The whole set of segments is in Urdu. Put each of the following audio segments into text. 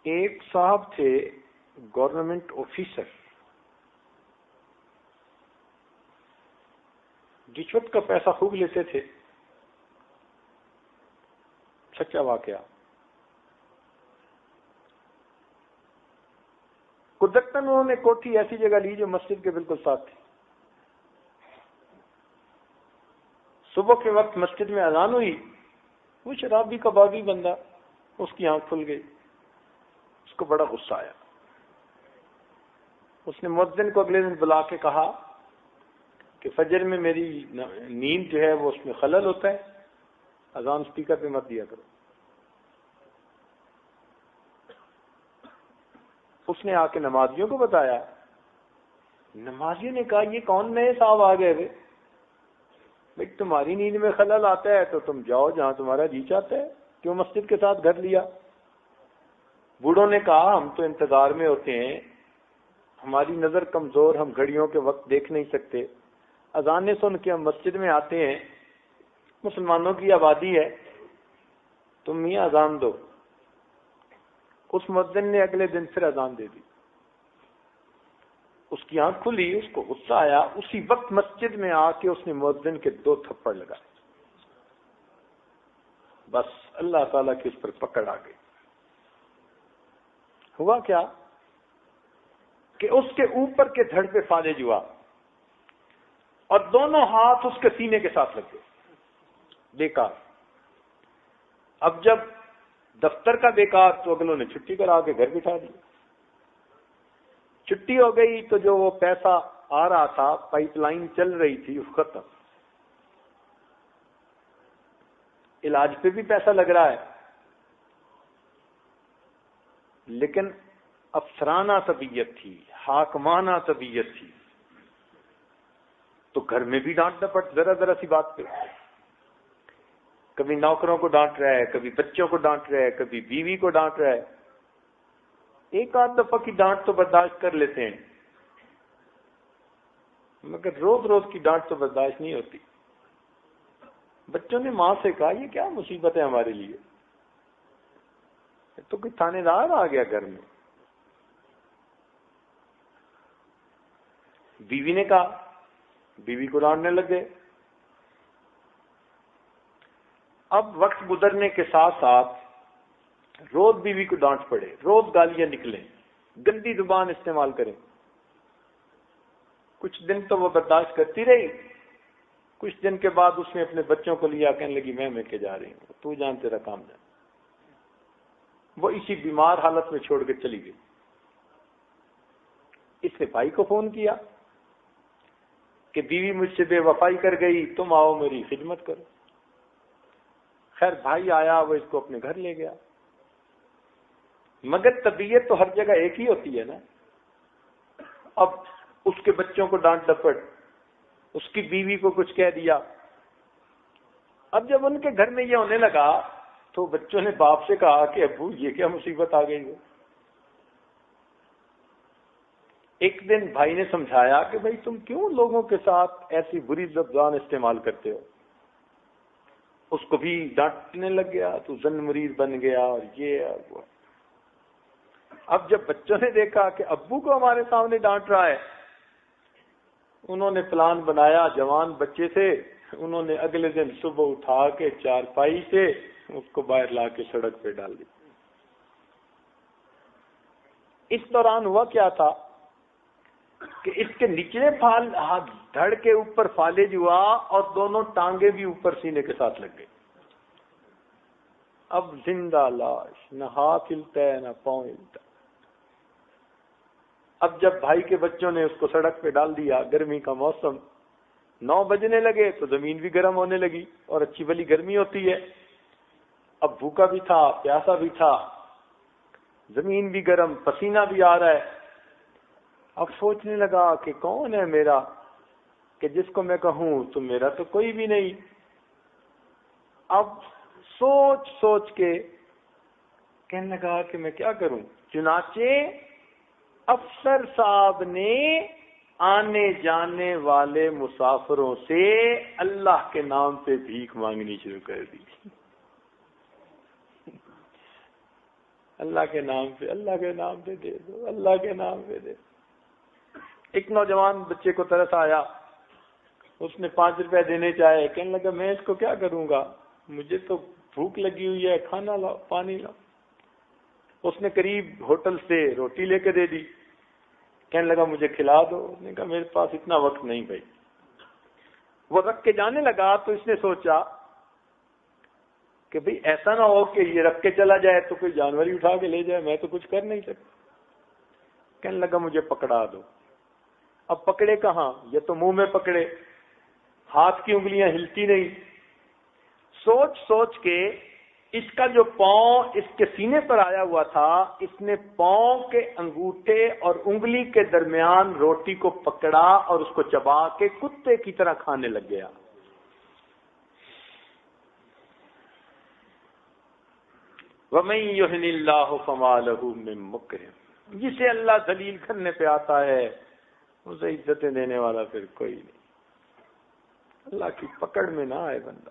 ایک صاحب تھے گورنمنٹ آفیسر، رشوت کا پیسہ خوب لیتے تھے، سچا واقعہ۔ قدرتاً انہوں نے کوٹھی ایسی جگہ لی جو مسجد کے بالکل ساتھ تھی۔ صبح کے وقت مسجد میں اذان ہوئی، وہ شرابی کبابی بندہ، اس کی آنکھ کھل گئی، اس کو بڑا غصہ آیا۔ اس نے مؤذن کو اگلے دن بلا کے کہا کہ فجر میں میری نیند جو ہے وہ اس میں خلل ہوتا ہے، اذان سپیکر پہ مت دیا کرو۔ اس نے آ کے نمازیوں کو بتایا، نمازیوں نے کہا یہ کون نئے صاحب آ گئے ہوئے، بھائی تمہاری نیند میں خلل آتا ہے تو تم جاؤ جہاں تمہارا جی چاہتا ہے، کیوں مسجد کے ساتھ گھر لیا؟ بوڑھوں نے کہا ہم تو انتظار میں ہوتے ہیں، ہماری نظر کمزور، ہم گھڑیوں کے وقت دیکھ نہیں سکتے، اذانیں سن کے ہم مسجد میں آتے ہیں، مسلمانوں کی آبادی ہے، تم میاں اذان دو۔ اس مؤذن نے اگلے دن پھر اذان دے دی، اس کی آنکھ کھلی، اس کو غصہ آیا، اسی وقت مسجد میں آ کے اس نے مؤذن کے 2 تھپڑ لگائے۔ بس اللہ تعالیٰ کی اس پر پکڑ آ گئی۔ ہوا کیا کہ اس کے اوپر کے دھڑ پہ فالج ہوا اور دونوں ہاتھ اس کے سینے کے ساتھ لگ گئے۔ بیکار۔ اب جب دفتر کا بیکار تو اگلوں نے چھٹی کرا کے گھر بٹھا دی۔ چھٹی ہو گئی تو جو وہ پیسہ آ رہا تھا، پائپ لائن چل رہی تھی، وہ ختم۔ علاج پہ بھی پیسہ لگ رہا ہے، لیکن افسرانہ طبیعت تھی، حاکمانہ طبیعت تھی، تو گھر میں بھی ڈانٹ ڈپٹ ذرا ذرا سی بات پہ، کبھی نوکروں کو ڈانٹ رہا ہے، کبھی بچوں کو ڈانٹ رہا ہے، کبھی بیوی کو ڈانٹ رہا ہے۔ ایک آدھ دفعہ کی ڈانٹ تو برداشت کر لیتے ہیں، مگر روز روز کی ڈانٹ تو برداشت نہیں ہوتی۔ بچوں نے ماں سے کہا یہ کیا مصیبت ہے ہمارے لیے، تو کوئی تھانے دار آ گیا گھر میں۔ بیوی نے کہا، بیوی کو ڈانٹنے لگ گئے۔ اب وقت گزرنے کے ساتھ ساتھ روز بیوی کو ڈانٹ پڑے، روز گالیاں نکلیں، گندی زبان استعمال کریں۔ کچھ دن تو وہ برداشت کرتی رہی، کچھ دن کے بعد اس نے اپنے بچوں کو لیا، کہنے لگی میں کے جا رہی ہوں، تو جان تیرا کام جان۔ وہ اسی بیمار حالت میں چھوڑ کے چلی گئی۔ اس نے بھائی کو فون کیا کہ بیوی مجھ سے بے وفائی کر گئی، تم آؤ میری خدمت کرو۔ خیر بھائی آیا، وہ اس کو اپنے گھر لے گیا، مگر طبیعت تو ہر جگہ ایک ہی ہوتی ہے نا۔ اب اس کے بچوں کو ڈانٹ ڈپٹ، اس کی بیوی کو کچھ کہہ دیا۔ اب جب ان کے گھر میں یہ ہونے لگا تو بچوں نے باپ سے کہا کہ ابو یہ کیا مصیبت آ گئی ہے۔ ایک دن بھائی نے سمجھایا کہ بھائی تم کیوں لوگوں کے ساتھ ایسی بری زبان استعمال کرتے ہو۔ اس کو بھی ڈانٹنے لگ گیا، تو زن مریض بن گیا، اور یہ وہ۔ اب جب بچوں نے دیکھا کہ ابو کو ہمارے سامنے ڈانٹ رہا ہے، انہوں نے پلان بنایا، جوان بچے تھے، انہوں نے اگلے دن صبح اٹھا کے چارپائی سے اس کو باہر لا کے سڑک پہ ڈال دی۔ اس دوران ہوا کیا تھا کہ اس کے نچلے دھڑ کے اوپر فالج ہوا اور دونوں ٹانگیں بھی اوپر سینے کے ساتھ لگ گئی۔ اب زندہ لاش، نہ ہاتھ ہلتا ہے نہ پاؤں ہلتا۔ اب جب بھائی کے بچوں نے اس کو سڑک پہ ڈال دیا، گرمی کا موسم، 9 بجنے لگے تو زمین بھی گرم ہونے لگی، اور اچھی بلی گرمی ہوتی ہے۔ اب بھوکا بھی تھا، پیاسا بھی تھا، زمین بھی گرم، پسینہ بھی آ رہا ہے۔ اب سوچنے لگا کہ کون ہے میرا کہ جس کو میں کہوں تو میرا تو کوئی بھی نہیں۔ اب سوچ سوچ کے کہنے لگا کہ میں کیا کروں۔ چنانچہ افسر صاحب نے آنے جانے والے مسافروں سے اللہ کے نام پہ بھیک مانگنی شروع کر دی۔ اللہ کے نام پہ، اللہ کے نام پہ دے دو، اللہ کے نام پہ دے دو۔ ایک نوجوان بچے کو ترس آیا، اس نے 5 روپے دینے چاہے، کہنے لگا میں اس کو کیا کروں گا، مجھے تو بھوک لگی ہوئی ہے، کھانا لاؤ، پانی لاؤ۔ اس نے قریب ہوٹل سے روٹی لے کے دے دی، کہنے لگا مجھے کھلا دو۔ اس نے کہا میرے پاس اتنا وقت نہیں بھائی۔ وہ رکھ کے جانے لگا تو اس نے سوچا کہ بھئی ایسا نہ ہو کہ یہ رکھ کے چلا جائے تو کوئی جانور ہی اٹھا کے لے جائے، میں تو کچھ کر نہیں سکتا۔ کہنے لگا مجھے پکڑا دو۔ اب پکڑے کہاں، یہ تو منہ میں پکڑے، ہاتھ کی انگلیاں ہلتی نہیں۔ سوچ سوچ کے اس کا جو پاؤں اس کے سینے پر آیا ہوا تھا، اس نے پاؤں کے انگوٹھے اور انگلی کے درمیان روٹی کو پکڑا اور اس کو چبا کے کتے کی طرح کھانے لگ گیا۔ وَمَن يُهِنِ اللَّهُ فَمَا لَهُ مِن مُّكْرِمٍ، جسے اللہ ذلیل کرنے پہ آتا ہے اسے عزتیں دینے والا پھر کوئی نہیں۔ اللہ کی پکڑ میں نہ آئے بندہ۔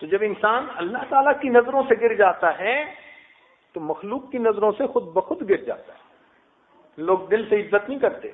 تو جب انسان اللہ تعالیٰ کی نظروں سے گر جاتا ہے تو مخلوق کی نظروں سے خود بخود گر جاتا ہے۔ لوگ دل سے عزت نہیں کرتے۔